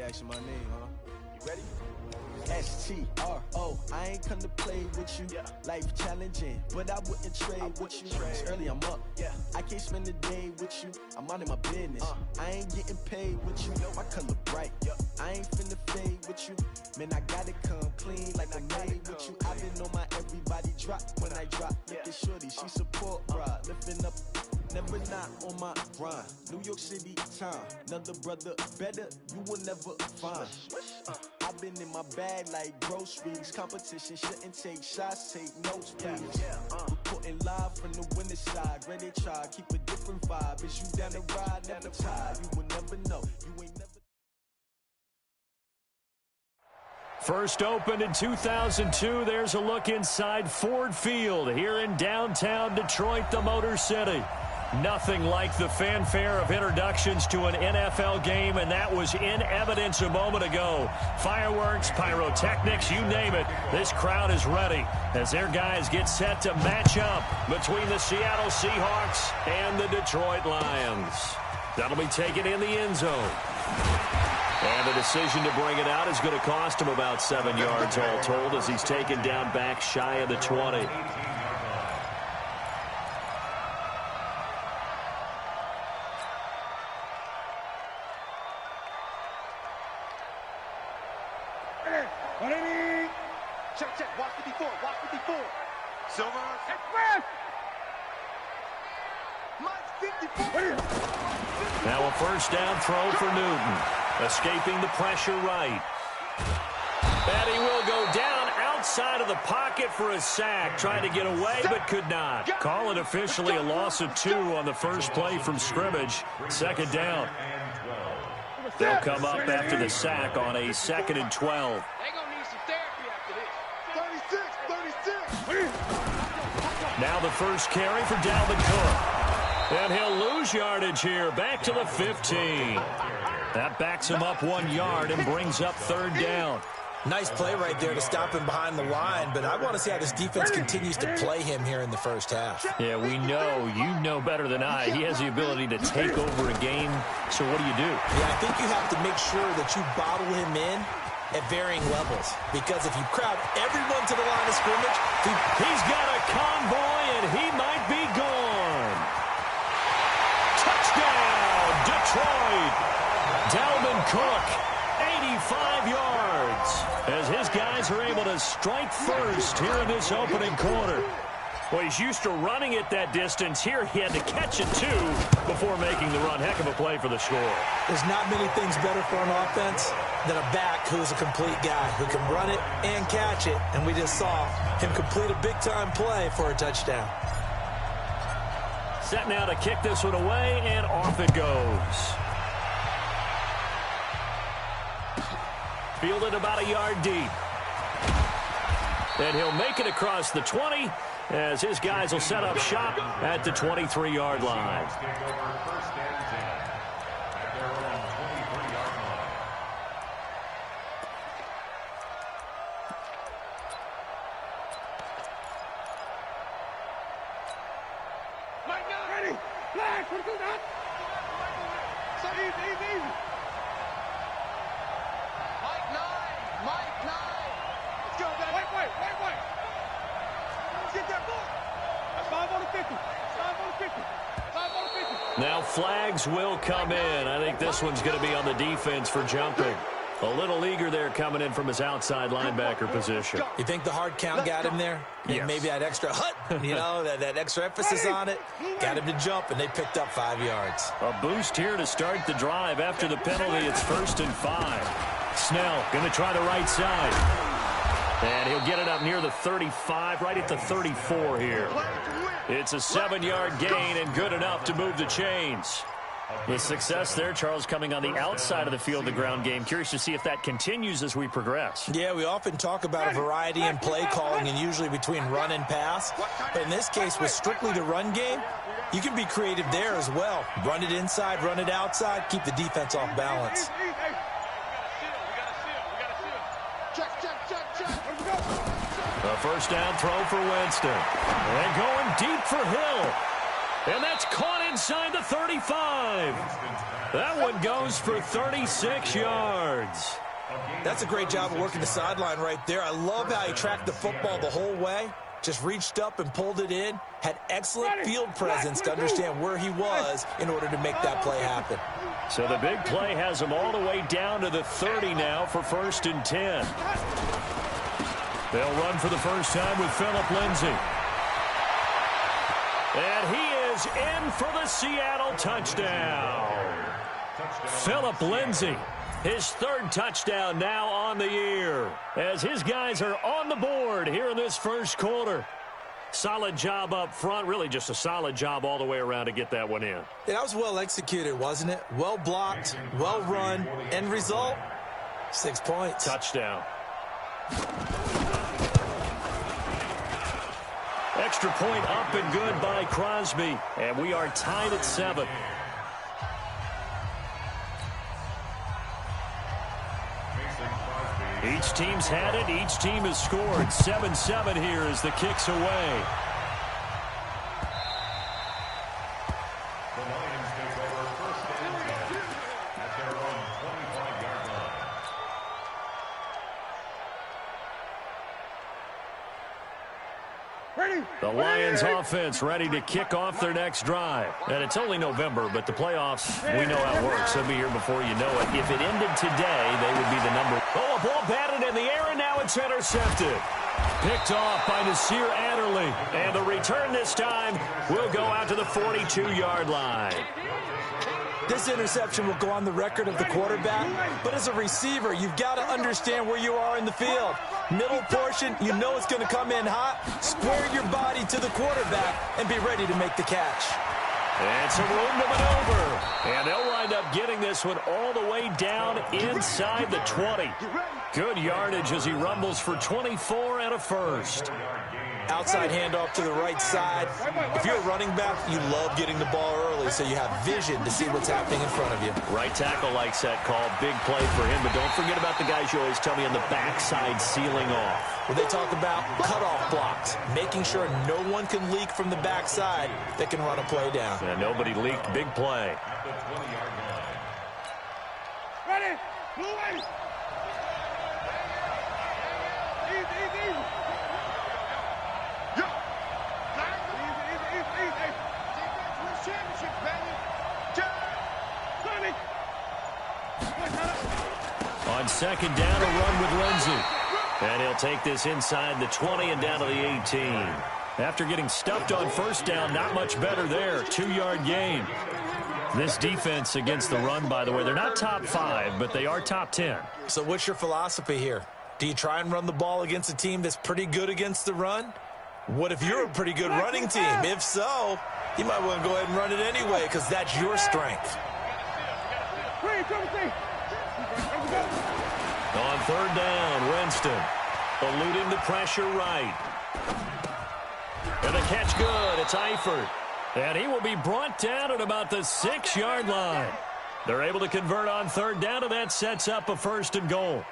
asking my name, huh? You ready? STRO, I ain't come to play with you. Life challenging, but I wouldn't trade with you. It's early, I'm up. I can't spend the day with you. I'm minding my business. I ain't getting paid with you. My color bright. I ain't finna fade with you. Man, I gotta come clean like I made with you. I've been on my everybody drop when I drop. Look at shorty, she support, bruh. Lifting up. Never not on my grind. New York City time. Another brother better, you will never find. I've been in my bag like groceries. Competition shouldn't take shots, take notes, please. Reporting live from the winning side. Ready to try, keep a different vibe. Is you down the ride, never tired. You will never know. You ain't never. First opened in 2002. There's a look inside Ford Field here in downtown Detroit, the Motor City. Nothing like the fanfare of introductions to an NFL game, and that was in evidence a moment ago. Fireworks, pyrotechnics, you name it. This crowd is ready as their guys get set to match up between the Seattle Seahawks and the Detroit Lions. That'll be taken in the end zone. And the decision to bring it out is going to cost him about 7 yards all told as he's taken down back shy of the 20. Check. Watch 54. Watch 54. Silver. Mike 54. Now a first down throw for Newton. Escaping the pressure right. And he will go down outside of the pocket for a sack. Trying to get away, but could not. Call it officially a loss of 2 on the first play from scrimmage. Second down. They'll come up after the sack on a 2nd and 12. Now the first carry for Dalvin Cook. And he'll lose yardage here. Back to the 15. That backs him up 1 yard and brings up 3rd down. Nice play right there to stop him behind the line, but I want to see how this defense continues to play him here in the first half. Yeah, we know. You know better than I. He has the ability to take over a game. So what do you do? Yeah, I think you have to make sure that you bottle him in at varying levels, because if you crowd everyone to the line of scrimmage, he's got a convoy and he might be gone. Touchdown, Detroit. Dalvin Cook, 85 yards, as his guys are able to strike first here in this opening quarter. Well, he's used to running it that distance. Here he had to catch it, too, before making the run. Heck of a play for the score. There's not many things better for an offense than a back who's a complete guy who can run it and catch it. And we just saw him complete a big-time play for a touchdown. Set now to kick this one away, and off it goes. Fielded about a yard deep. And he'll make it across the 20 as his guys will set up shop at the 23-yard line. Ready. Flash. What is that? So easy. Mike 9. Let's go, guys. Wait. Let's get that ball. That's 5 on the 50. 5 on the 50. 5 on the 50. Now flags will come in. I think this one's going to be on the defense for jumping. A little eager there coming in from his outside linebacker position. You think the hard count got him there? Yes. Maybe that extra that extra emphasis on it got him to jump, and they picked up 5 yards. A boost here to start the drive after the penalty. It's 1st and 5. Snell going to try the right side. And he'll get it up near the 35, right at the 34 here. It's a 7-yard gain and good enough to move the chains. The success there, Charles, coming on the outside of the field, the ground game. Curious to see if that continues as we progress. Yeah, we often talk about a variety in play calling and usually between run and pass. But in this case, with strictly the run game, you can be creative there as well. Run it inside, run it outside, keep the defense off balance. A first down throw for Winston. And going deep for Hill. And that's caught inside the 35. That one goes for 36 yards. That's a great job of working the sideline right there. I love how he tracked the football the whole way. Just reached up and pulled it in. Had excellent field presence to understand where he was in order to make that play happen. So the big play has him all the way down to the 30 now for 1st and 10. They'll run for the first time with Phillip Lindsay. And he is in for the Seattle touchdown. Phillip Lindsay, his 3rd touchdown now on the year, as his guys are on the board here in this first quarter. Solid job up front, really just a solid job all the way around to get that one in. That was well executed, wasn't it? Well blocked, well run, end result, 6 points. Touchdown. Extra point up and good by Crosby, and we are tied at 7. Each team's had it. Each team has scored. 7-7 here as the kick's away. The Lions take over 1st and 10 at their own 25-yard line. The Lions offense ready to kick off their next drive. And it's only November, but the playoffs, we know how it works. They'll be here before you know it. If it ended today, they would be the number. Oh, a ball batted in the air, and now it's intercepted. Picked off by Nasir Adderley. And the return this time will go out to the 42-yard line. This interception will go on the record of the quarterback, but as a receiver, you've got to understand where you are in the field. Middle portion, you know it's going to come in hot. Square your body to the quarterback and be ready to make the catch. And some room to maneuver. And they'll wind up getting this one all the way down inside the 20. Good yardage as he rumbles for 24 and a first. Outside handoff to the right side. If you're a running back, you love getting the ball early so you have vision to see what's happening in front of you. Right tackle likes that call. Big play for him. But don't forget about the guys you always tell me on the backside sealing off. When they talk about cutoff blocks, making sure no one can leak from the backside that can run a play down. And nobody leaked. Big play. At the 20-yard line. Ready? Blue light. Easy. Yo. Easy. Defense wins championship, baby. On 2nd down, a run with Lindsay. And he'll take this inside the 20 and down to the 18. After getting stuffed on 1st down, not much better there. 2-yard gain. This defense against the run, by the way, they're not top 5, but they are top 10. So what's your philosophy here? Do you try and run the ball against a team that's pretty good against the run? What if you're a pretty good running team? If so, you might want to go ahead and run it anyway because that's your strength. On 3rd down, Winston eluding the pressure right. And the catch good. It's Eifert. And he will be brought down at about the 6-yard line. They're able to convert on 3rd down, and that sets up a 1st and goal.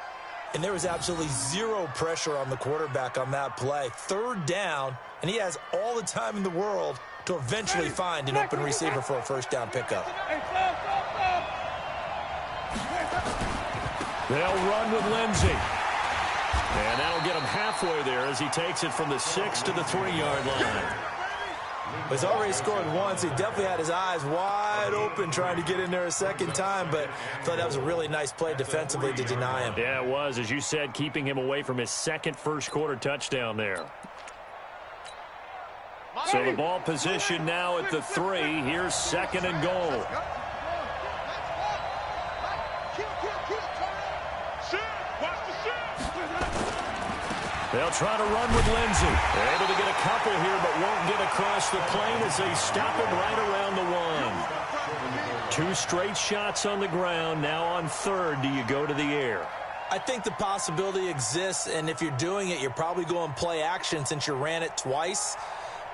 And there was absolutely zero pressure on the quarterback on that play. 3rd down, and he has all the time in the world to eventually find an open receiver for a 1st down pickup. They'll run with Lindsay. And that'll get him halfway there as he takes it from the 6 to the 3-yard line. He's already scored once. He definitely had his eyes wide open trying to get in there a 2nd time, but I thought that was a really nice play defensively to deny him. Yeah, it was, as you said, keeping him away from his 2nd first-quarter touchdown there. So the ball position now at the 3. Here's 2nd and goal. They'll try to run with Lindsay. They're able to get a couple here, but won't get across the plane as they stop him right around the 1. 2 straight shots on the ground. Now on 3rd, do you go to the air? I think the possibility exists, and if you're doing it, you're probably going play action since you ran it twice.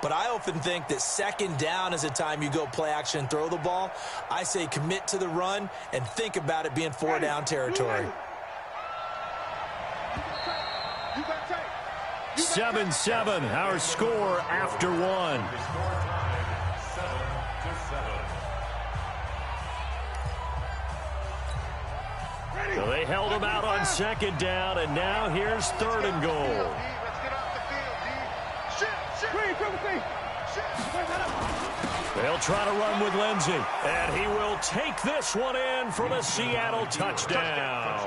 But I often think that 2nd down is a time you go play action and throw the ball. I say commit to the run and think about it being 4-down territory. 7-7, our score after 1. So they held him out on second down, and now here's third and goal. Let's get off the field, D. They'll try to run with Lindsey, and he will take this one in for the Seattle touchdown.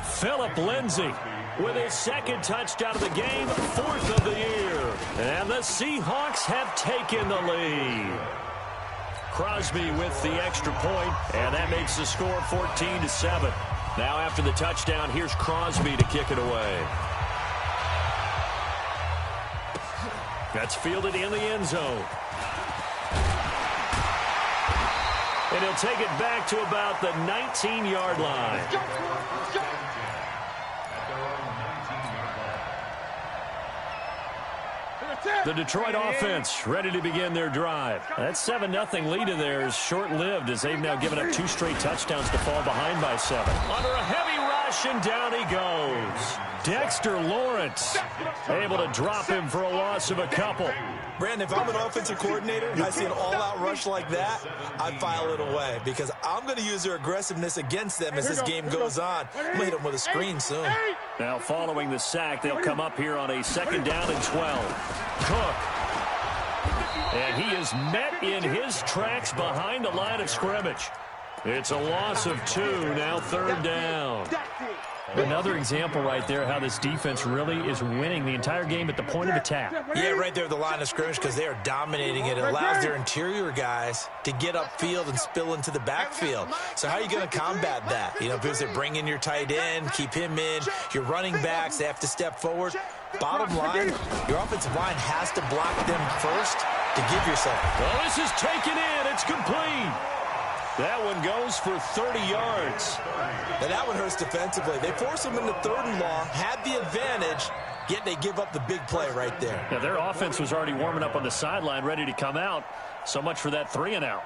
Philip Lindsey with his second touchdown of the game, fourth of the year. And the Seahawks have taken the lead. Crosby with the extra point, and that makes the score 14-7. Now after the touchdown, here's Crosby to kick it away. That's fielded in the end zone. And he'll take it back to about the 19-yard line. The Detroit offense ready to begin their drive. That 7-0 lead of theirs short-lived as they've now given up 2 straight touchdowns to fall behind by 7. Under a heavy rush, and down he goes. Dexter Lawrence able to drop him for a loss of a couple. Brandon, if I'm an offensive coordinator and I see an all-out rush like that, I file it away because I'm going to use their aggressiveness against them as this game goes on. I'm going to hit them with a screen soon. Now following the sack, they'll come up here on a 2nd down and 12. Cook. And he is met in his tracks behind the line of scrimmage. It's a loss of 2, now 3rd down. Another example right there how this defense really is winning the entire game at the point of attack. Yeah, right there at the line of scrimmage because they are dominating it. It allows their interior guys to get upfield and spill into the backfield. So how are you going to combat that? You know, because they bring in your tight end, keep him in. Your running backs, they have to step forward. Bottom line, your offensive line has to block them first to give yourself. Well, this is taken in. It's complete. That one goes for 30 yards. Now that one hurts defensively. They force them into 3rd and long, had the advantage, yet they give up the big play right there. Yeah, their offense was already warming up on the sideline, ready to come out. So much for that 3 and out.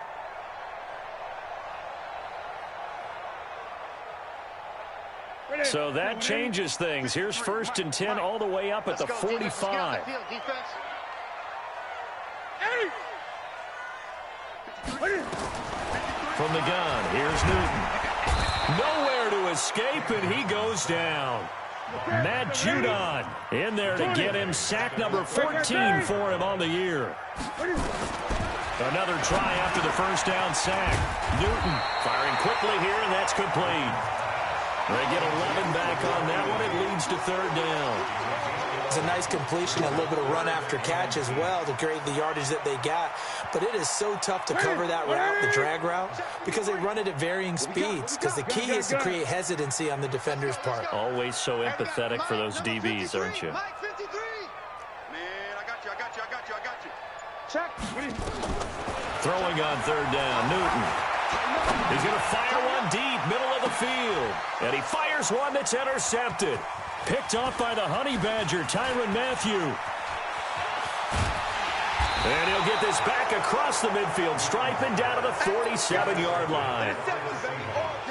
So that changes things. Here's 1st and 10 all the way up at the 45. From the gun, here's Newton. Nowhere to escape, and he goes down. Matt Judon in there to get him sack number 14 for him on the year. Another try after the 1st down sack. Newton firing quickly here, and that's complete. They get 11 back on that one. It leads to 3rd down. It's a nice completion, a little bit of run after catch as well to create the yardage that they got. But it is so tough to cover that route, the drag route, because they run it at varying speeds. Because the key is to create hesitancy on the defender's part. Always so empathetic for those DBs, aren't you? Mike 53. Man, I got you. Check. Throwing on 3rd down, Newton. He's going to fire one deep, middle of the field. And he fires one that's intercepted. Picked off by the Honey Badger, Tyrann Mathieu. And he'll get this back across the midfield stripe and down to the 47-yard line.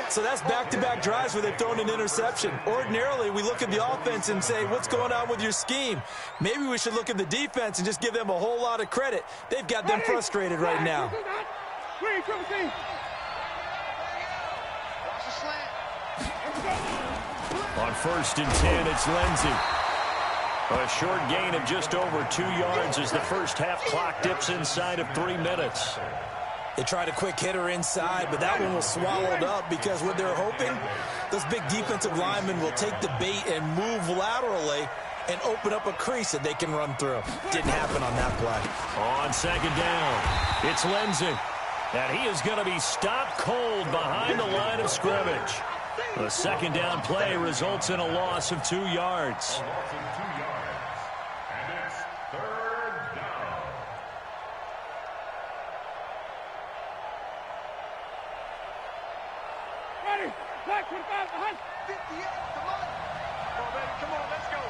So that's back-to-back drives where they've thrown an interception. Ordinarily, we look at the offense and say, what's going on with your scheme? Maybe we should look at the defense and just give them a whole lot of credit. They've got them frustrated right now. On 1st and 10, it's Lindsey. A short gain of just over 2 yards as the first half clock dips inside of 3 minutes. They tried a quick hitter inside, but that one was swallowed up because what they're hoping, those big defensive linemen will take the bait and move laterally and open up a crease that they can run through. Didn't happen on that play. On 2nd down, it's Lindsey. And he is going to be stopped cold behind the line of scrimmage. The 2nd down play results in a loss of 2 yards. And it's 3rd down. Ready. Black 25 behind. 58. Come on. Come on, baby. Come on. Let's go.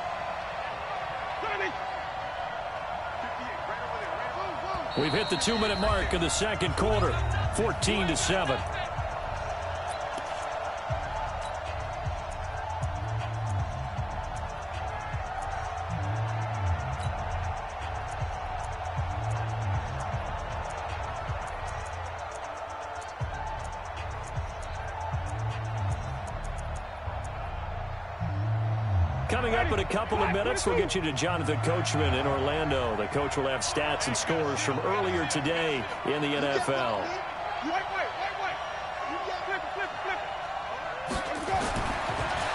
30. 58. Right over there. Right. Woo, woo. We've hit the 2-minute mark of the 2nd quarter. 14-7. Coming up in a couple of minutes, we'll get you to Jonathan Coachman in Orlando. The coach will have stats and scores from earlier today in the NFL.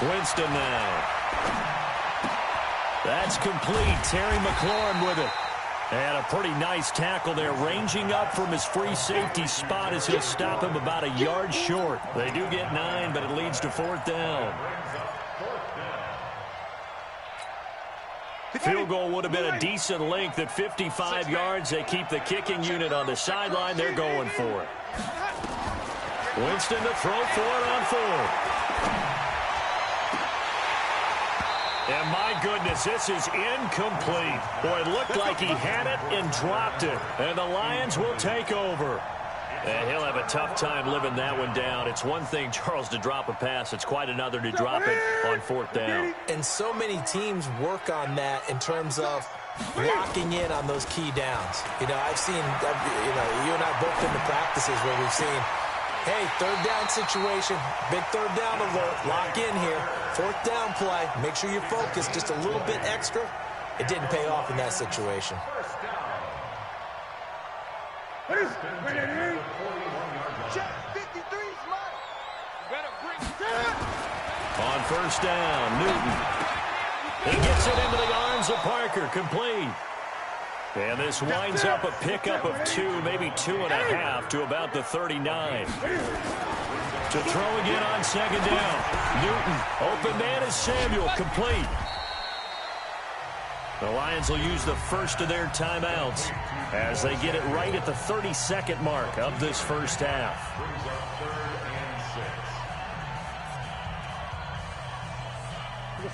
Winston now. That's complete. Terry McLaurin with it. And a pretty nice tackle there, ranging up from his free safety spot as he'll stop him about a yard short. They do get 9, but it leads to 4th down. Field goal would have been a decent length at 55 yards. They keep the kicking unit on the sideline. They're going for it. Winston to throw for it on 4th. And my goodness, this is incomplete. Boy, it looked like he had it and dropped it. And the Lions will take over. And he'll have a tough time living that one down. It's one thing, Charles, to drop a pass. It's quite another to drop it on 4th down. And so many teams work on that in terms of locking in on those key downs. You know, I've seen, you and I both been to practices where we've seen, hey, 3rd down situation, big 3rd down alert, lock in here. 4th down play, make sure you're focused just a little bit extra. It didn't pay off in that situation. On 1st down, Newton. He gets it into the arms of Parker, complete. And this winds up a pickup of 2, maybe 2.5 to about the 39. To throw again on 2nd down. Newton, open man is Samuel, complete. The Lions will use the first of their timeouts as they get it right at the 32nd mark of this first half.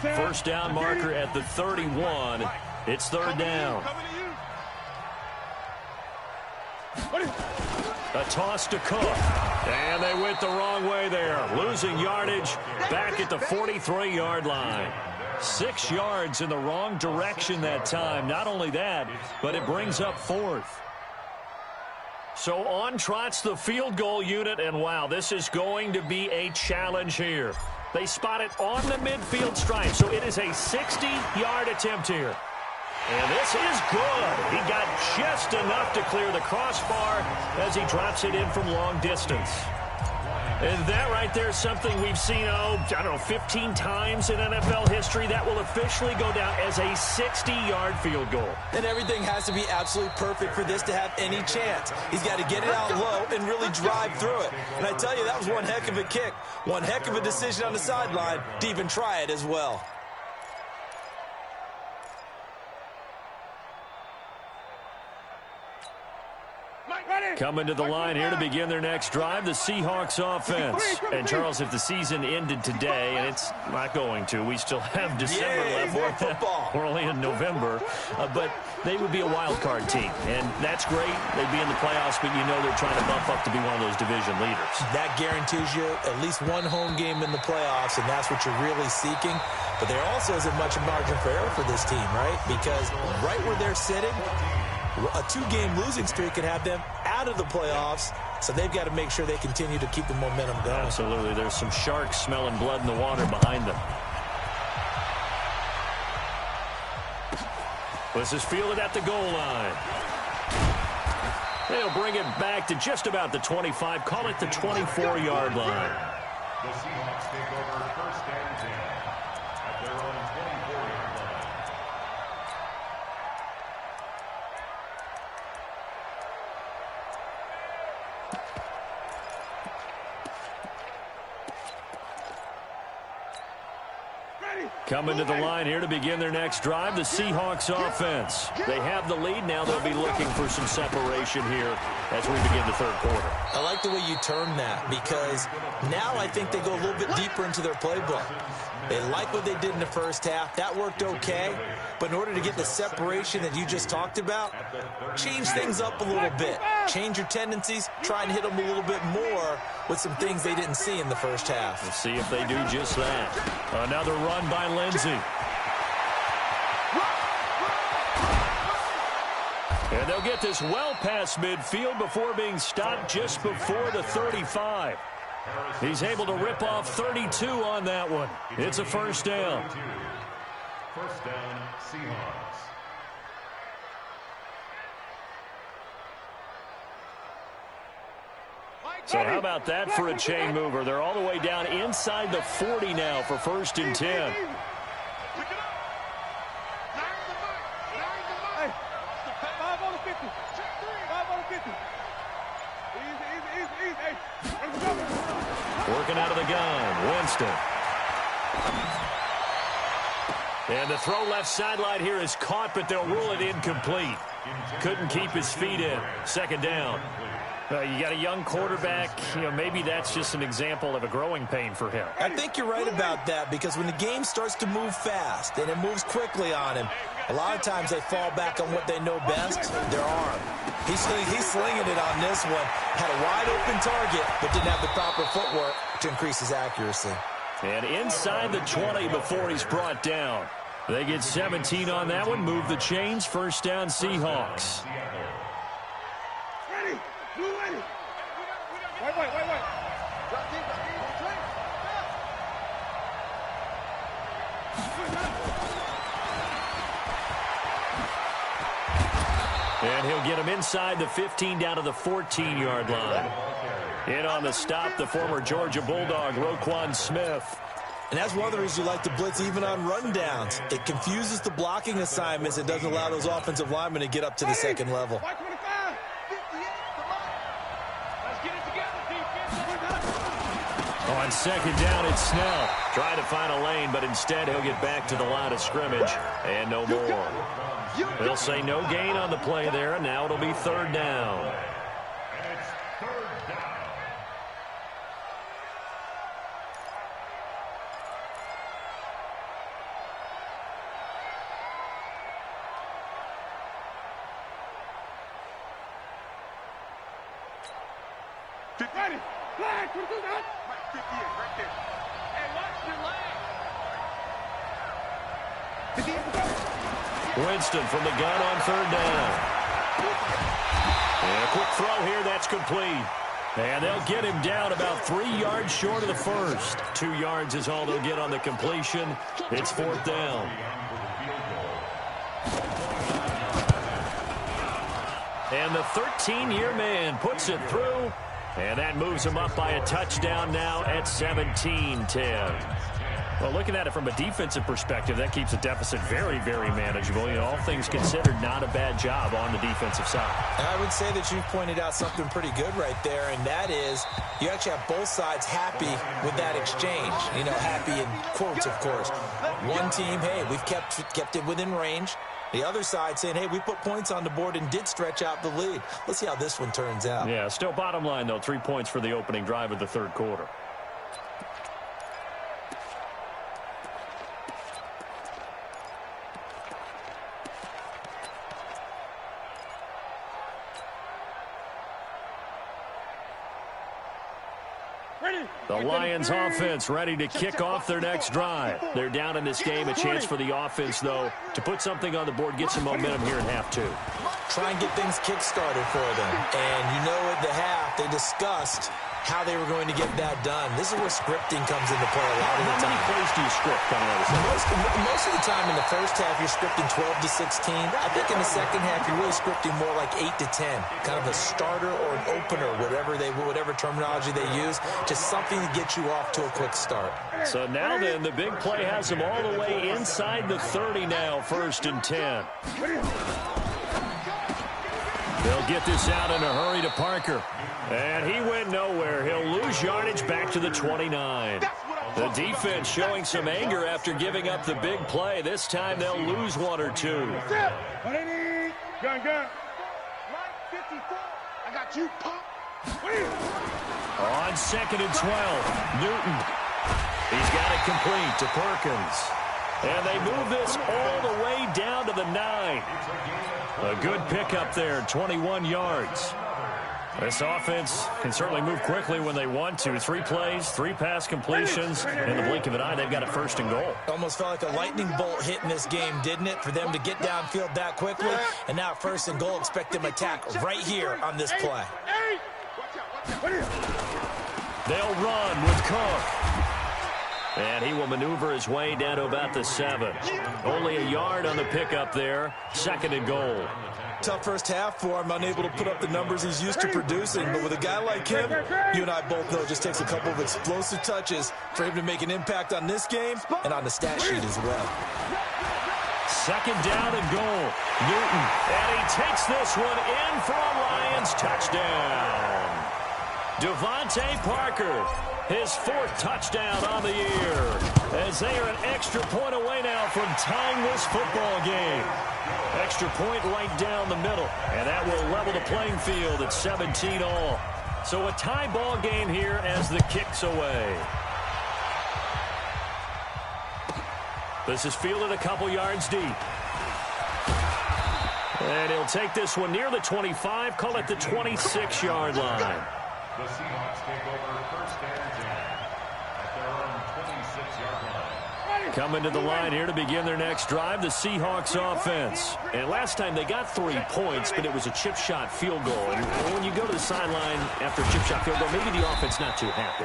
First down marker at the 31. It's 3rd down. A toss to Cook. And they went the wrong way there. Losing yardage back at the 43-yard line. 6 yards in the wrong direction that time. Not only that, but it brings up 4th. So on trots the field goal unit, and wow, this is going to be a challenge here. They spot it on the midfield stripe, so it is a 60-yard attempt here. And this is good. He got just enough to clear the crossbar as he drops it in from long distance. And that right there is something we've seen, I don't know, 15 times in NFL history. That will officially go down as a 60-yard field goal. And everything has to be absolutely perfect for this to have any chance. He's got to get it out low and really drive through it. And I tell you, that was one heck of a kick. One heck of a decision on the sideline to even try it as well. Coming to the line here to begin their next drive, the Seahawks offense. And, Charles, if the season ended today, and it's not going to, we still have December left. More football. We're only in November. But they would be a wild card team. And that's great. They'd be in the playoffs, but you know they're trying to bump up to be one of those division leaders. That guarantees you at least one home game in the playoffs, and that's what you're really seeking. But there also isn't much margin for error for this team, right? Because right where they're sitting, a 2-game losing streak could have them out of the playoffs, so they've got to make sure they continue to keep the momentum going. Absolutely. There's some sharks smelling blood in the water behind them. This is fielded at the goal line. They'll bring it back to just about the 25, call it the 24-yard line. The Seahawks take over 1st and 10 at their own 24-yard line. Coming to the line here to begin their next drive, the Seahawks offense. They have the lead. Now they'll be looking for some separation here as we begin the 3rd quarter. I like the way you term that, because now I think they go a little bit deeper into their playbook. They like what they did in the first half. That worked okay. But in order to get the separation that you just talked about, change things up a little bit. Change your tendencies. Try and hit them a little bit more with some things they didn't see in the first half. We'll see if they do just that. Another run by Lindsey. And they'll get this well past midfield before being stopped just before the 35. He's able to rip off 32 on that one. It's a 1st down. First down, Seahawks. So how about that for a chain mover? They're all the way down inside the 40 now for 1st and 10. Working out of the gun, Winston. And the throw left sideline here is caught, but they'll rule it incomplete. Couldn't keep his feet in. 2nd down. You got a young quarterback. Maybe that's just an example of a growing pain for him. I think you're right about that, because when the game starts to move fast and it moves quickly on him, a lot of times they fall back on what they know best, their arm. He's slinging it on this one. Had a wide open target, but didn't have the proper footwork to increase his accuracy. And inside the 20 before he's brought down. They get 17 on that one. Move the chains. 1st down, Seahawks. Ready. Wait. And he'll get him inside the 15 down to the 14-yard line. In on the stop, the former Georgia Bulldog, Roquan Smith. And that's one of the reasons you like to blitz even on rundowns. It confuses the blocking assignments. It doesn't allow those offensive linemen to get up to the second level. On 2nd down, it's Snell. Trying to find a lane, but instead he'll get back to the line of scrimmage. And no more. They'll say no gain on the play there, and now it'll be 3rd down. And it's 3rd down. Ready. Flag. What is that? Right there. Hey, watch your leg. Winston from the gun on 3rd down. And a quick throw here. That's complete. And they'll get him down about 3 yards short of the first. 2 yards is all they'll get on the completion. It's 4th down. And the 13-year man puts it through. And that moves him up by a touchdown now at 17-10. Well, looking at it from a defensive perspective, that keeps the deficit very, very manageable. All things considered, not a bad job on the defensive side. I would say that you've pointed out something pretty good right there, and that is you actually have both sides happy with that exchange. Happy in quotes, of course. One team, hey, we've kept it within range. The other side saying, hey, we put points on the board and did stretch out the lead. Let's see how this one turns out. Yeah, still bottom line, though, 3 points for the opening drive of the 3rd quarter. The Lions offense ready to kick off their next drive. They're down in this game. A chance for the offense, though, to put something on the board, get some momentum here in half 2. Try and get things kick-started for them. And at the half, they discussed how they were going to get that done. This is where scripting comes into play a lot of the time. How many plays do you script coming out of this? Most of the time in the first half, you're scripting 12 to 16. I think in the second half, you're really scripting more like 8 to 10. Kind of a starter or an opener, whatever terminology they use, just something to get you off to a quick start. So now then, the big play has them all the way inside the 30 now, 1st and 10. They'll get this out in a hurry to Parker. And he went nowhere. He'll lose yardage back to the 29. The defense showing some anger after giving up the big play. This time they'll lose 1 or 2. Gun. Line 54. I got you, pop. On 2nd and 12, Newton. He's got it complete to Perkins. And they move this all the way down to the 9. A good pickup there, 21 yards. This offense can certainly move quickly when they want to. 3 plays, 3 pass completions. In the blink of an eye, they've got a 1st and goal. Almost felt like a lightning bolt hit in this game, didn't it? For them to get downfield that quickly. And now 1st and goal, expect them to attack right here on this play. They'll run with Cook. And he will maneuver his way down to about the 7. Only a yard on the pickup there. 2nd and goal. Tough first half for him, unable to put up the numbers he's used to producing. But with a guy like him, you and I both know it just takes a couple of explosive touches for him to make an impact on this game and on the stat sheet as well. 2nd down and goal. Newton, and he takes this one in for a Lions touchdown. Devontae Parker, his 4th touchdown on the year, as they are an extra point away now from tying this football game. Extra point right down the middle, and that will level the playing field at 17 all. So a tie ball game here as the kick's away. This is fielded a couple yards deep. And he'll take this one near the 25, call it the 26-yard line. The Seahawks take over 1st and 10 at their own 26-yard line. Coming to the line here to begin their next drive, the Seahawks offense. And last time they got 3 points, but it was a chip shot field goal. And when you go to the sideline after a chip shot field goal, maybe the offense not too happy.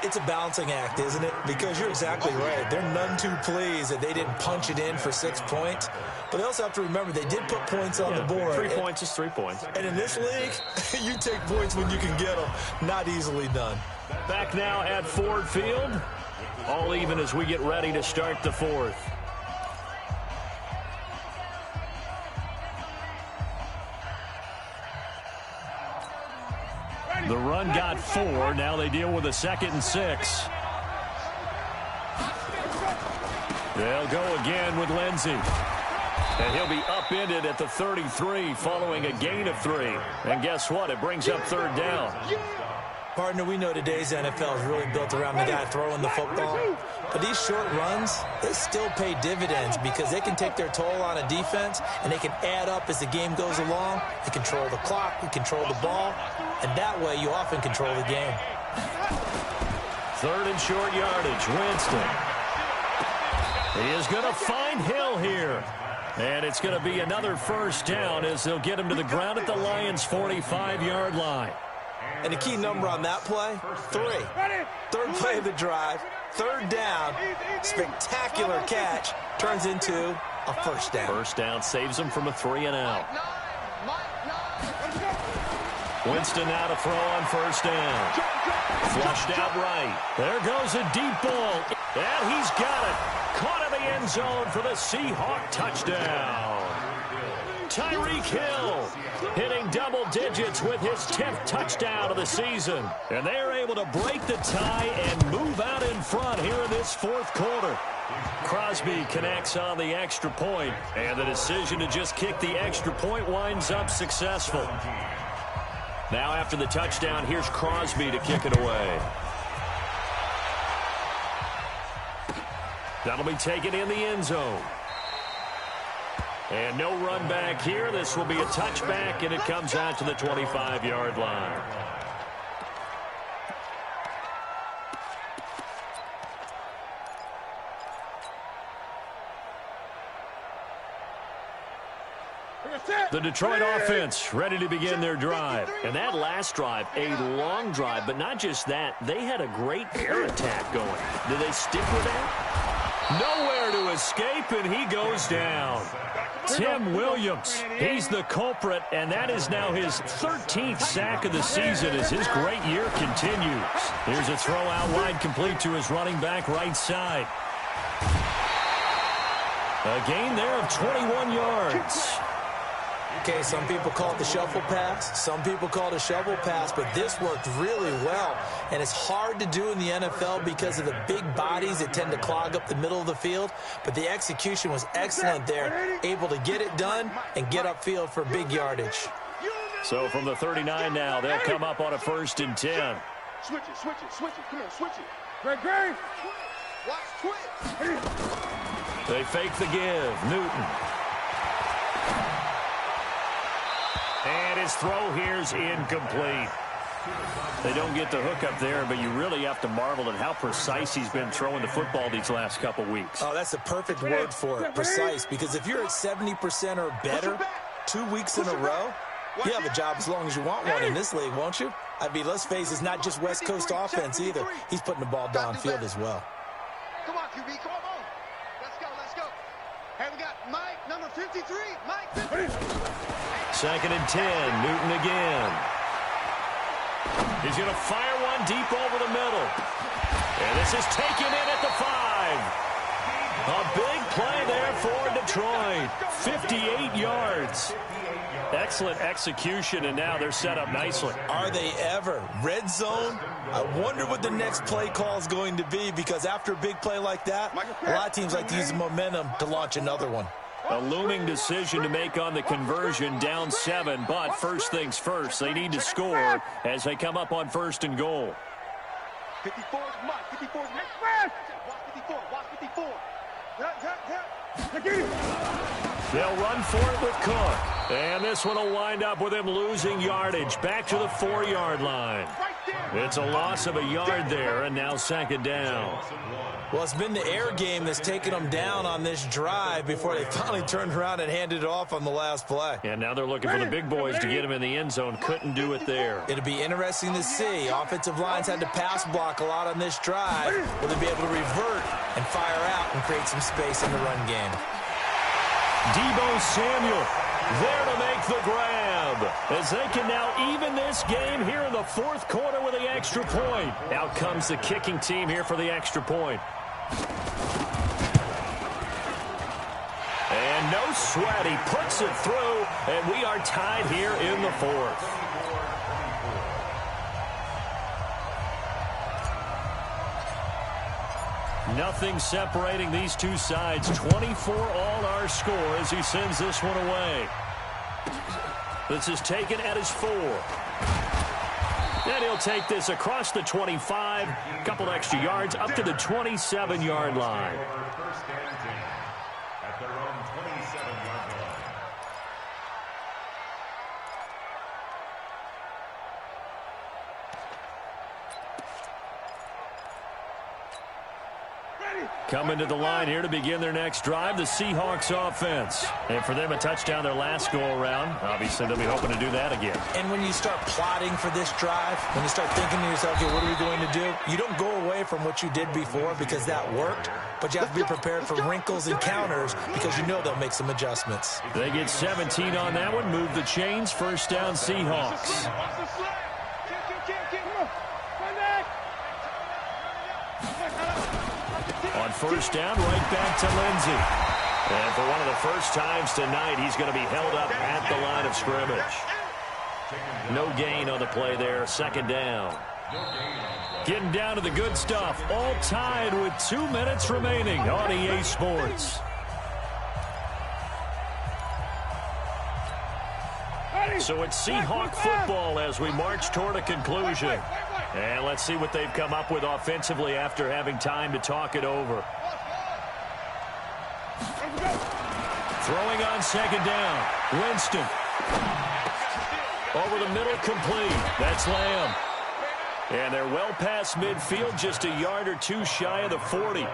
It's a balancing act, isn't it? Because you're exactly right. They're none too pleased that they didn't punch it in for 6 points. But they also have to remember they did put points on the board. 3 points is 3 points. And in this league, you take points when you can get them. Not easily done. Back now at Ford Field. All even as we get ready to start the 4th. The run got 4. Now they deal with a 2nd and 6. They'll go again with Lindsey. And he'll be upended at the 33 following a gain of 3. And guess what? It brings up 3rd down. Partner, we know today's NFL is really built around the guy throwing the football. But these short runs, they still pay dividends because they can take their toll on a defense and they can add up as the game goes along. They control the clock, they control the ball, and that way you often control the game. 3rd and short yardage, Winston. He is going to find Hill here. And it's going to be another 1st down as they'll get him to the ground at the Lions' 45-yard line. And the key number on that play, 3. 3rd play of the drive, 3rd down, spectacular catch, turns into a 1st down. 1st down saves him from a 3 and out. Winston now to throw on 1st down. Flushed out right. There goes a deep ball. And he's got it. Caught in the end zone for the Seahawk touchdown. Tyreek Hill hitting double digits with his 10th touchdown of the season. And they're able to break the tie and move out in front here in this 4th quarter. Crosby connects on the extra point, and the decision to just kick the extra point winds up successful. Now after the touchdown, here's Crosby to kick it away. That'll be taken in the end zone. And no run back here. This will be a touchback, and it comes out to the 25-yard line. The Detroit offense ready to begin their drive. And that last drive, a long drive, but not just that. They had a great air attack going. Do they stick with that? Nowhere to escape, and he goes down. Tim Williams, he's the culprit, and that is now his 13th sack of the season as his great year continues. Here's a throw out wide, complete to his running back right side. A gain there of 21 yards. Okay, some people call it the shuffle pass. Some people call it a shovel pass, but this worked really well. And it's hard to do in the NFL because of the big bodies that tend to clog up the middle of the field. But the execution was excellent there, able to get it done and get upfield for big yardage. So from the 39 now, they'll come up on a 1st and 10. Switch it, switch it, switch it. Come on, switch it. Greg. Watch twitch. They fake the give. Newton. And his throw here's incomplete. They don't get the hook up there, but you really have to marvel at how precise he's been throwing the football these last couple weeks. Oh, that's the perfect word for it, precise, because if you're at 70% or better 2 weeks in a row, you have a job as long as you want one in this league, won't you? I mean, let's face it, it's not just West Coast offense either. He's putting the ball downfield as well. QB, come on. Let's go, let's go. Hey, we got Mike, number 53. Mike, 53. 2nd and 10. Newton again. He's going to fire one deep over the middle. And this is taken in at the 5. A big play there for Detroit. 58 yards. Excellent execution, and now they're set up nicely. Are they ever? Red zone? I wonder what the next play call is going to be, because after a big play like that, a lot of teams like to use the momentum to launch another one. A looming decision to make on the conversion, down 7, but first things first, they need to score as they come up on 1st and goal. 54, Mike, 54. Watch 54, watch 54. They'll run for it with Cook. And this one will wind up with him losing yardage back to the 4-yard line. It's a loss of a yard there, and now 2nd down. Well, it's been the air game that's taken them down on this drive before they finally turned around and handed it off on the last play. And now they're looking for the big boys to get him in the end zone. Couldn't do it there. It'll be interesting to see. Offensive lines had to pass block a lot on this drive. Will they be able to revert and fire out and create some space in the run game? Deebo Samuel there to make the grab, as they can now even this game here in the 4th quarter with the extra point. Out comes the kicking team here for the extra point. And no sweat, he puts it through, and we are tied here in the 4th. Nothing separating these two sides. 24 all our score as he sends this one away. This is taken at his 4. And he'll take this across the 25. A couple extra yards up to the 27-yard line. First and 10 at their own 27-yard line. Coming to the line here to begin their next drive, the Seahawks offense. And for them, a touchdown their last go-around. Obviously, they'll be hoping to do that again. And when you start plotting for this drive, when you start thinking to yourself, okay, what are we going to do? You don't go away from what you did before because that worked, but you have to be prepared for wrinkles and counters because you know they'll make some adjustments. They get 17 on that one, move the chains, 1st down Seahawks. On 1st down, right back to Lindsey. And for one of the first times tonight, he's going to be held up at the line of scrimmage. No gain on the play there, 2nd down. Getting down to the good stuff, all tied with 2 minutes remaining on EA Sports. So it's Seahawk football as we march toward a conclusion. And let's see what they've come up with offensively after having time to talk it over. Throwing on 2nd down. Winston. Over the middle, complete. That's Lamb. And they're well past midfield, just a yard or 2 shy of the 40.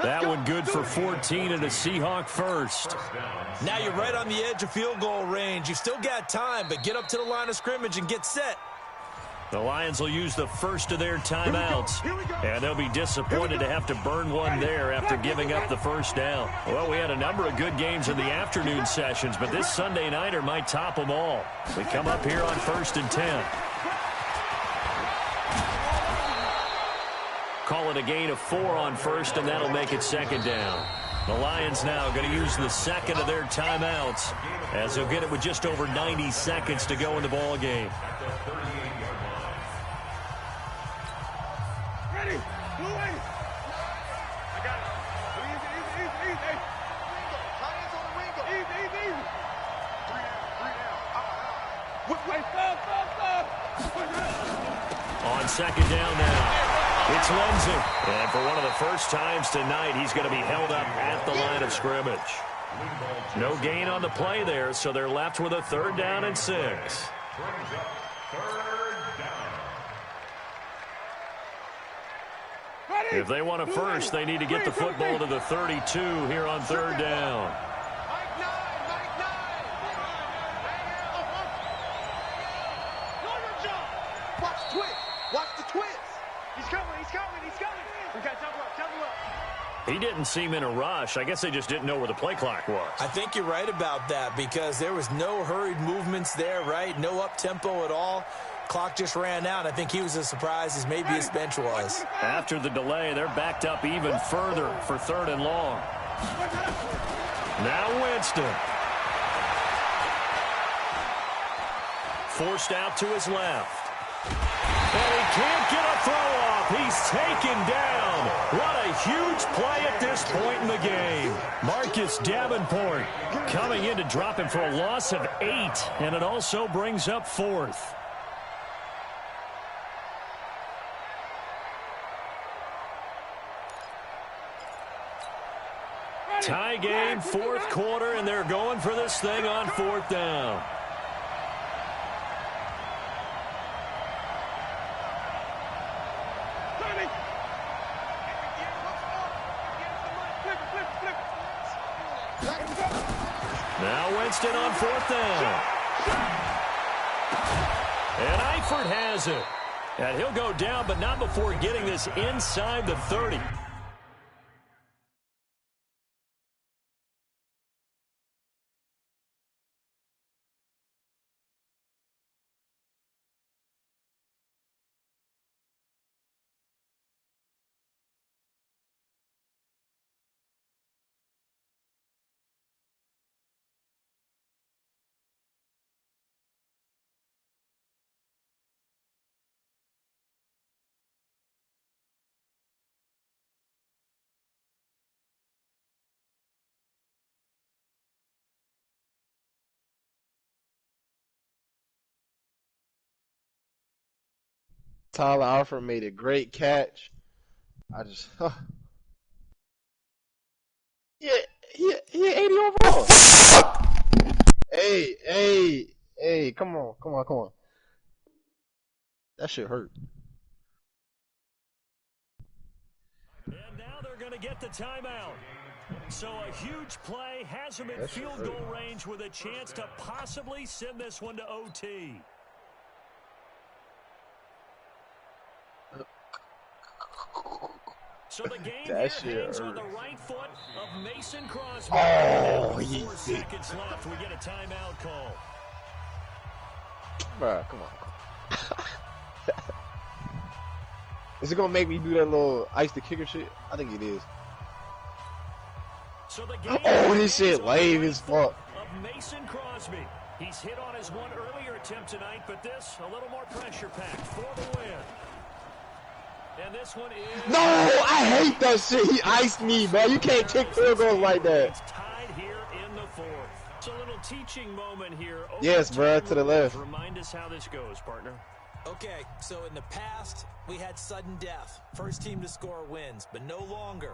That one good for 14 and a Seahawk first. Now you're right on the edge of field goal range. You've still got time, but get up to the line of scrimmage and get set. The Lions will use the first of their timeouts, and they'll be disappointed to have to burn one there after giving up the 1st down. Well, we had a number of good games in the afternoon sessions, but this Sunday nighter might top them all. We come up here on 1st and 10. Call it a gain of 4 on 1st, and that'll make it 2nd down. The Lions now going to use the 2nd of their timeouts as they'll get it with just over 90 seconds to go in the ball game. On 2nd down now, it's Lindsey. And for one of the first times tonight, he's going to be held up at the line of scrimmage. No gain on the play there, so they're left with a 3rd down and 6. If they want a first, they need to get the football to the 32 here on 3rd down. Watch the twist. He's coming. We got to double up. He didn't seem in a rush. I guess they just didn't know where the play clock was. I think you're right about that because there was no hurried movements there, right? No up-tempo at all. Clock just ran out. I think he was as surprised as maybe his bench was. After the delay, they're backed up even further for 3rd and long. Now Winston. Forced out to his left. And he can't get a throw off. He's taken down. What a huge play at this point in the game. Marcus Davenport coming in to drop him for a loss of 8. And it also brings up 4th. Tie game, 4th quarter, and they're going for this thing on 4th down. Now Winston on 4th down. And Eifert has it. And he'll go down, but not before getting this inside the 30. Tyler Alford made a great catch. He 80 overall. Hey, come on. That shit hurt. And now they're going to get the timeout. So a huge play has him in field goal range with a chance to possibly send this one to OT. So the game here hangs on the right foot of Mason Crosby. Oh, 4 seconds left. We get a timeout call. Bruh, come on. Is it gonna make me do that little ice the kicker shit? I think it is. So the game this shit lame as fuck. Of Mason Crosby. He's hit on his one earlier attempt tonight, but this a little more pressure packed for the win. And this one is... No, I hate that shit. He iced me, bro. You can't kick field goals like that. It's tied here in the 4th. It's a little teaching moment here. Yes, bro, to the left. Remind us how this goes, partner. Okay, so in the past, we had sudden death. First team to score wins, but no longer.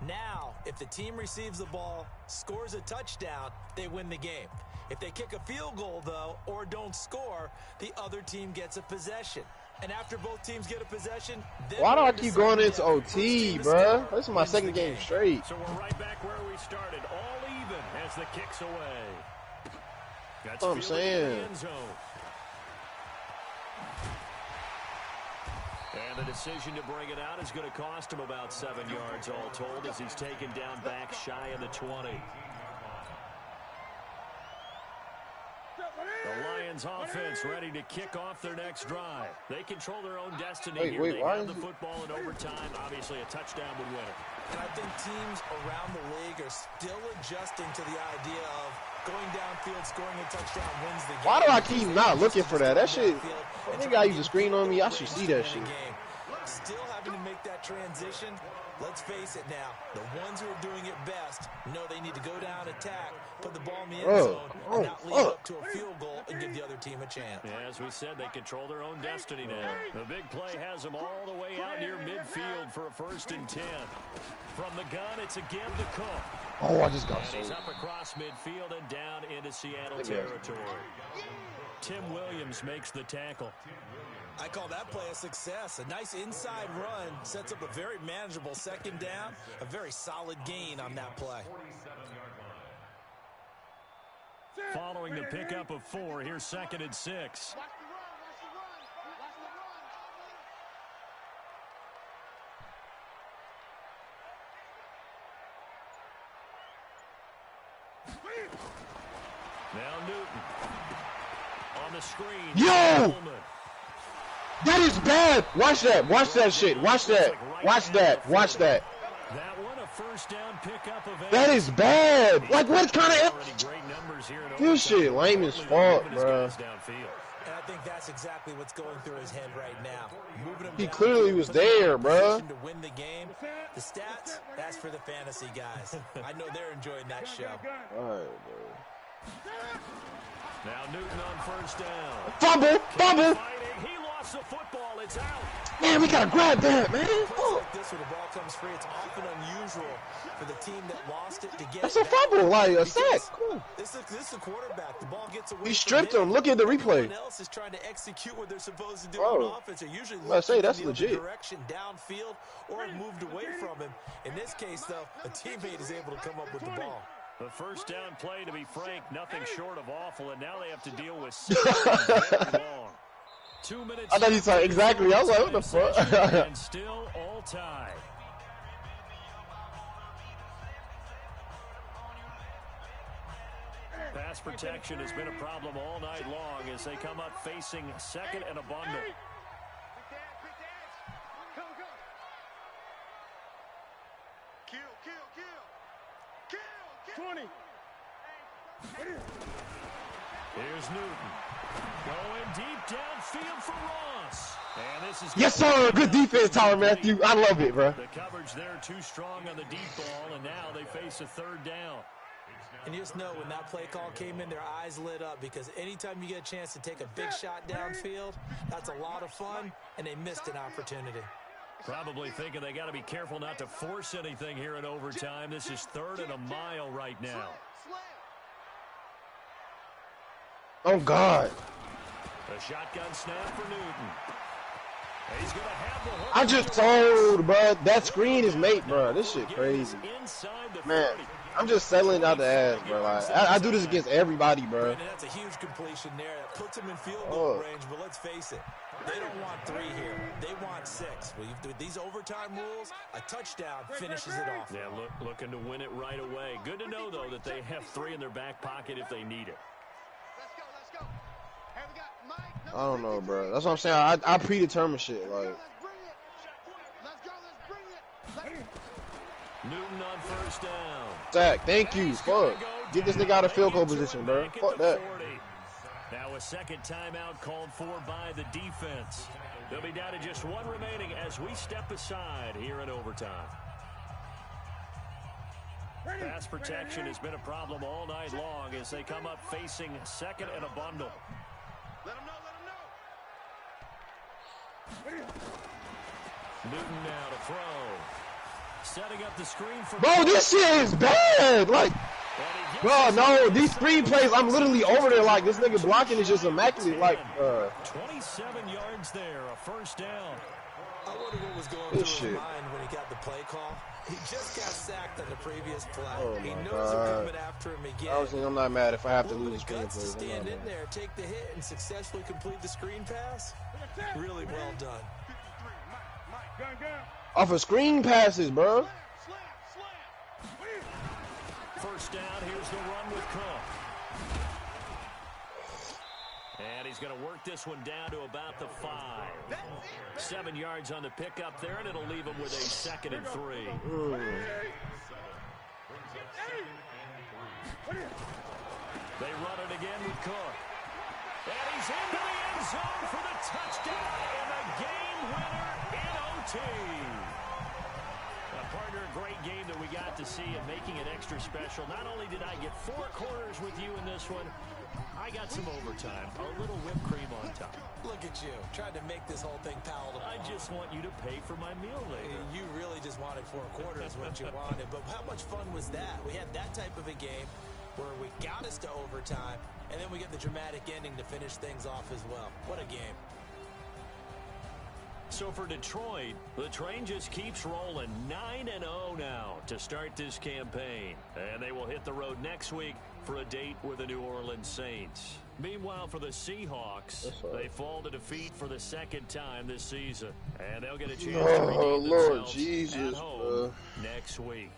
Now, if the team receives the ball, scores a touchdown, they win the game. If they kick a field goal, though, or don't score, the other team gets a possession. And after both teams get a possession, why do I keep going into OT, bro? This is my second game straight. So we're right back where we started, all even as the kick's away. That's what I'm saying. And the decision to bring it out is going to cost him about 7 yards all told as he's taken down back shy of the 20. The Lions offense ready to kick off their next drive. They control their own destiny here. They have the football in overtime. Obviously, a touchdown would win it. And I think teams around the league are still adjusting to the idea of going downfield, scoring a touchdown wins the game. Why do I keep not looking for that? That shit, I think I use a screen on me. I should see that shit. Still having to make that transition. Let's face it now. The ones who are doing it best know they need to go down, attack, put the ball in the end zone, and not leave up to a field goal and give the other team a chance. Yeah, as we said, they control their own destiny now. The big play has them all the way out near midfield for a 1st and 10. From the gun, it's a give to Cook. Oh, I just got and he's up across midfield and down into Seattle territory. Tim Williams makes the tackle. I call that play a success. A nice inside run sets up a very manageable 2nd down. A very solid gain on that play. Following the pickup of 4, here's 2nd and 6. Newton. On the screen. Yo! That is bad. Watch that. Watch that shit. Watch that. Watch that. Watch that. That one a first down pickup of That is bad. Like, what kind of... This shit lame as fuck, bro. And I think that's exactly what's going through his head right now. Moving him He down, clearly was there, bro. to win the game. The stats, that's for the fantasy guys. I know they're enjoying that show. All right, bro. Now Newton on first down. Fumble. Fumble. He lost the football. It's out. Man, we gotta grab that, man. Oh. Like this, when the ball comes free, it's often unusual for the team that lost it to get That's a it back. fumble, like a sack. This is a quarterback. The ball gets away. He stripped him. Look at the replay. Everyone else is trying to execute what they're supposed to do Bro, on offense. They're usually I say that's looking in the legit. other direction, downfield, or have moved away from him. In this case, though, a teammate is able to come up with the ball. The first down play, to be frank, nothing short of awful, and now they have to deal with 6 very long. 2 minutes. I thought you said exactly. I was like, what the fuck? And still all tied. Pass protection has been a problem all night long as they come up facing second and a bundle. Kill. 20. Here's Newton. Going deep downfield for Ross. And this is Yes, sir. Good defense, Tyler Matthew. I love it, bro. the coverage there too strong on the deep ball, and now they face a third down. And you just know when that play call came in, their eyes lit up because anytime you get a chance to take a big shot downfield, that's a lot of fun, and they missed an opportunity. Probably thinking they got to be careful not to force anything here in overtime. This is 3rd and a mile right now. Oh, God. A shotgun snap for Newton. He's going to have the hook. I just told, bro. That screen is mate, bro. This shit crazy. Inside the Man, 30. I'm just settling out the ass, bro. Like, I do this against everybody, bro. And that's a huge completion there. That puts them in field goal range, but let's face it. They don't want 3 here. They want 6. With these overtime rules, a touchdown finishes it off. Yeah, looking to win it right away. Good to know, though, that they have 3 in their back pocket if they need it. Let's go. Hey, we got Mike. I don't know, bro. That's what I'm saying. I predetermine shit. Like, Let's bring it. Newton on first down. Zach, thank you. Fuck. Get this nigga out of field goal position, bro. Fuck that. Now a second timeout called for by the defense. They'll be down to just 1 remaining as we step aside here in overtime. Pass protection has been a problem all night long as they come up facing second and a bundle. Let him know. Newton now to throw. Setting up the screen for... Bro, this shit is bad. Like, bro, no, these screen plays, I'm literally over there like this nigga blocking is just immaculate. Like, 27 yards there, a first down. I wonder what was going through his mind when he got the play call. He just got sacked on the previous play. Oh He my knows they're God. coming after him again. Honestly, I'm not mad if I have to Well, lose the the screen guts to plays. stand in there, take the hit, and successfully complete the screen pass. Really well done. Gun. Off of screen passes, bro. First down, here's the run with Cook. And he's going to work this one down to about the 5. 7 yards on the pickup there, and it'll leave him with a 2nd and 3. They run it again with Cook. And he's into the end zone for the touchdown and a game winner in OT. Partner, a great game that we got to see and making it extra special. Not only did I get 4 quarters with you in this one, I got some overtime, a little whipped cream on top. Look at you, trying to make this whole thing palatable. I just want you to pay for my meal later. You really just wanted 4 quarters what you wanted, but how much fun was that? We had that type of a game where we got us to overtime, and then we get the dramatic ending to finish things off as well. What a game. So for Detroit, the train just keeps rolling 9-0 now to start this campaign. And they will hit the road next week for a date with the New Orleans Saints. Meanwhile, for the Seahawks, they fall to defeat for the 2nd time this season. And they'll get a chance to redeem themselves at home next week.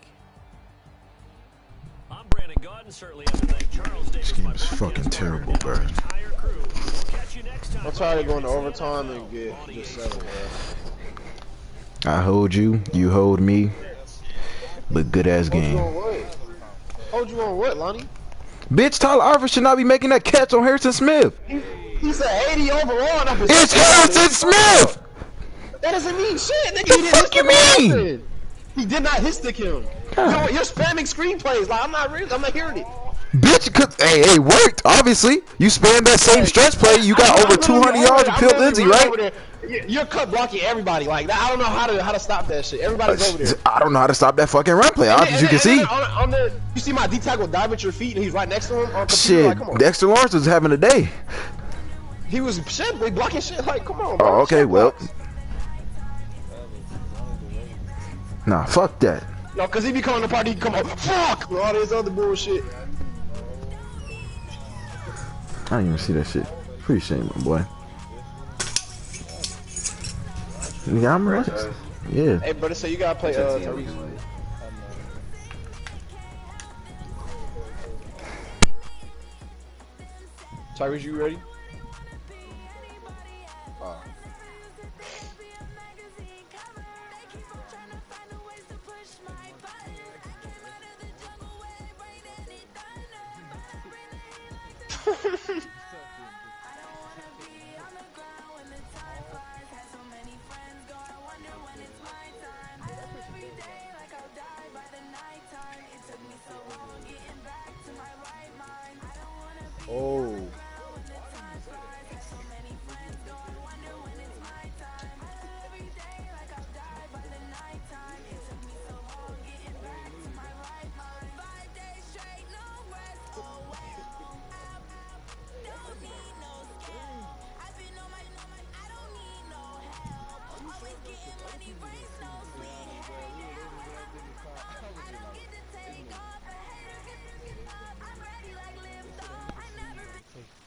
I'm Brandon. This game is fucking terrible, bro. I'm tired of going to overtime and get just 7, bro. I hold you, you hold me, but good ass game. Hold you on what, Lonnie? Bitch, Tyler Arthur should not be making that catch on Harrison Smith. He's an 80 overall. It's Harrison Smith! That doesn't mean shit, nigga. The fuck you mean? He did not hit stick him. You're spamming screenplays. Like, I'm not hearing it. Bitch, hey, it worked, obviously. You spammed that same stretch play, you got over 200 yards with Phil Lindsay, right? You're cut blocking everybody. Like, I don't know how to stop that shit. Everybody's over there. I don't know how to stop that fucking run play, as you can see. You see my D-tackle dive at your feet and he's right next to him on computer. Shit, like, come on. Dexter Lawrence was having a day. He was shit, blocking shit. Like, come on, bro. Oh, okay, well. Nah, fuck that. No, because he be coming to the party, he come on, fuck! With all this other bullshit. I didn't even see that shit. Pretty shame, my boy. Nigga, I'm right. Yeah. Hey, brother, so you gotta play Tyrese. Tyrese, you ready? Oh.